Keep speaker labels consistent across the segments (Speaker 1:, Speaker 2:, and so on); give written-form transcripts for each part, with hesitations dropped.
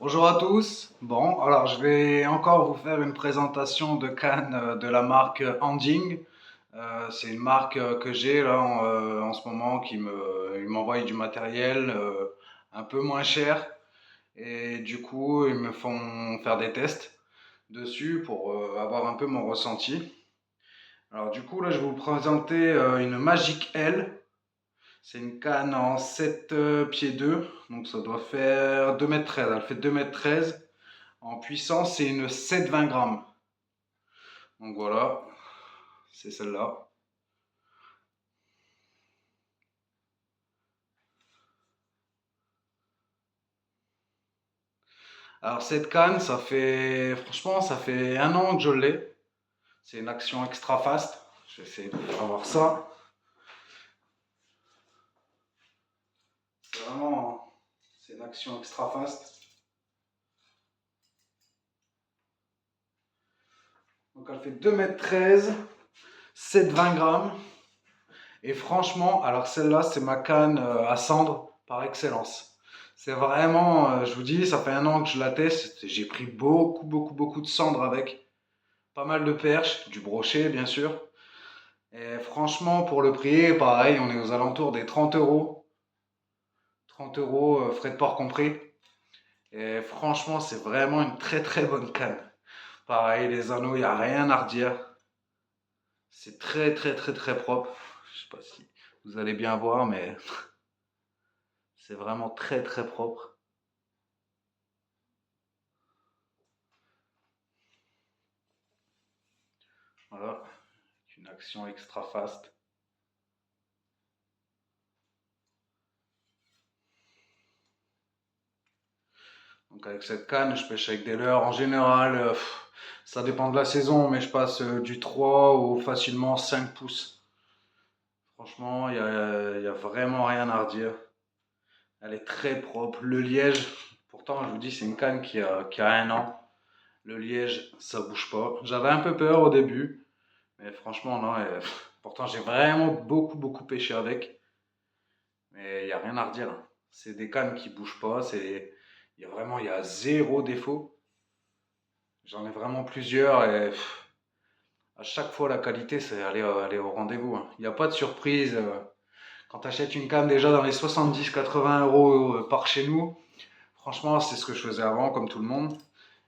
Speaker 1: Bonjour à tous. Bon, alors je vais encore vous faire une présentation de canne de la marque Anjing. C'est une marque que j'ai là en ce moment ils m'envoient du matériel un peu moins cher et du coup ils me font faire des tests dessus pour avoir un peu mon ressenti. Alors du coup là je vais vous présenter une Magic L. C'est une canne en 7 pieds 2, donc ça doit faire 2,13 m. Elle fait 2,13 m. En puissance, c'est une 720 grammes. Donc voilà, c'est celle-là. Alors cette canne, franchement, ça fait un an que je l'ai. C'est une action extra fast. Je vais essayer de faire voir ça. C'est une action extra fast. Donc elle fait 2,13 m, 720 grammes. Et franchement, alors celle-là, c'est ma canne à cendre par excellence. C'est vraiment, je vous dis, ça fait un an que je la teste. J'ai pris beaucoup de cendre avec. Pas mal de perches, du brochet bien sûr. Et franchement, pour le prix, pareil, on est aux alentours des 30 euros. 30 euros, frais de port compris. Et franchement, c'est vraiment une très bonne canne. Pareil, les anneaux, il n'y a rien à redire. C'est très propre. Je sais pas si vous allez bien voir, mais c'est vraiment très propre. Voilà, une action extra fast. Donc avec cette canne, je pêche avec des leurres. En général, ça dépend de la saison, mais je passe du 3 au facilement 5 pouces. Franchement, y a vraiment rien à redire. Elle est très propre. Le liège, pourtant, je vous dis, c'est une canne qui a un an. Le liège, ça bouge pas. J'avais un peu peur au début, mais franchement, non. Pourtant, j'ai vraiment beaucoup pêché avec, mais il n'y a rien à redire, hein. C'est des cannes qui bougent pas. Il y a zéro défaut. J'en ai vraiment plusieurs et à chaque fois, la qualité, elle est au rendez-vous, hein. Il n'y a pas de surprise. Quand tu achètes une canne déjà dans les 70-80 euros par chez nous, franchement, c'est ce que je faisais avant, comme tout le monde.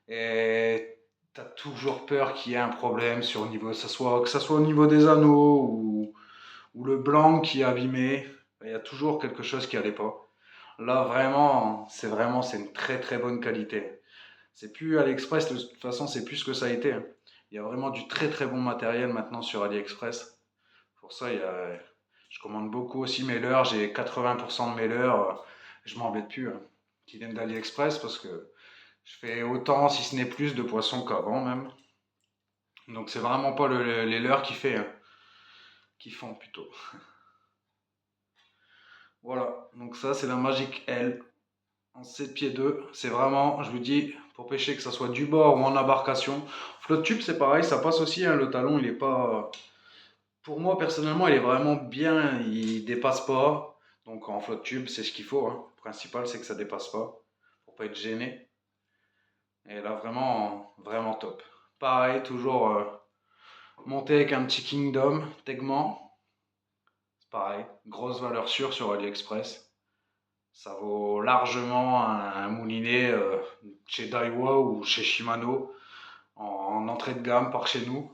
Speaker 1: Et tu as toujours peur qu'il y ait un problème sur le niveau, que ça soit au niveau des anneaux ou le blanc qui est abîmé. Il y a toujours quelque chose qui n'allait pas. Là, c'est une très bonne qualité. C'est plus AliExpress, de toute façon, c'est plus ce que ça a été, hein. Il y a vraiment du très bon matériel maintenant sur AliExpress. Pour ça, je commande beaucoup aussi mes leurres. J'ai 80% de mes leurres, je m'embête plus, hein, qui viennent d'AliExpress parce que je fais autant, si ce n'est plus, de poissons qu'avant même. Donc c'est vraiment pas les leurres qui font plutôt. Voilà, donc ça c'est la Magic L en 7 pieds 2. C'est vraiment, je vous dis, pour pêcher que ça soit du bord ou en embarcation. Flotte tube c'est pareil, ça passe aussi, hein, le talon il est pas. Pour moi, personnellement, il est vraiment bien, il dépasse pas. Donc en flotte tube, c'est ce qu'il faut, hein. Le principal, c'est que ça dépasse pas, pour pas être gêné. Et là, vraiment top. Pareil, toujours monté avec un petit Kingdom, Tegman. C'est pareil, grosse valeur sûre sur AliExpress. Ça vaut largement un moulinet chez Daiwa ou chez Shimano en entrée de gamme par chez nous.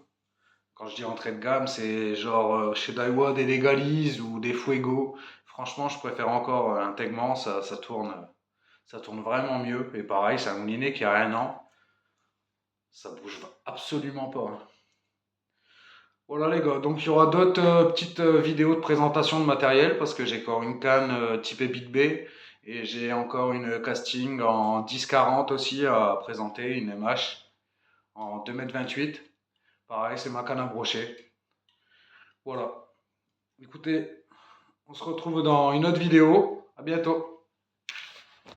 Speaker 1: Quand je dis entrée de gamme, c'est genre chez Daiwa des Legalize ou des Fuego. Franchement, je préfère encore un Tegman, ça tourne vraiment mieux. Et pareil, c'est un moulinet qui a un an, ça bouge absolument pas, hein. Voilà les gars, donc il y aura d'autres petites vidéos de présentation de matériel parce que j'ai encore une canne type Big B et j'ai encore une casting en 10-40 aussi à présenter, une MH en 2,28 m. Pareil, c'est ma canne à brocher. Voilà. Écoutez, on se retrouve dans une autre vidéo. À bientôt.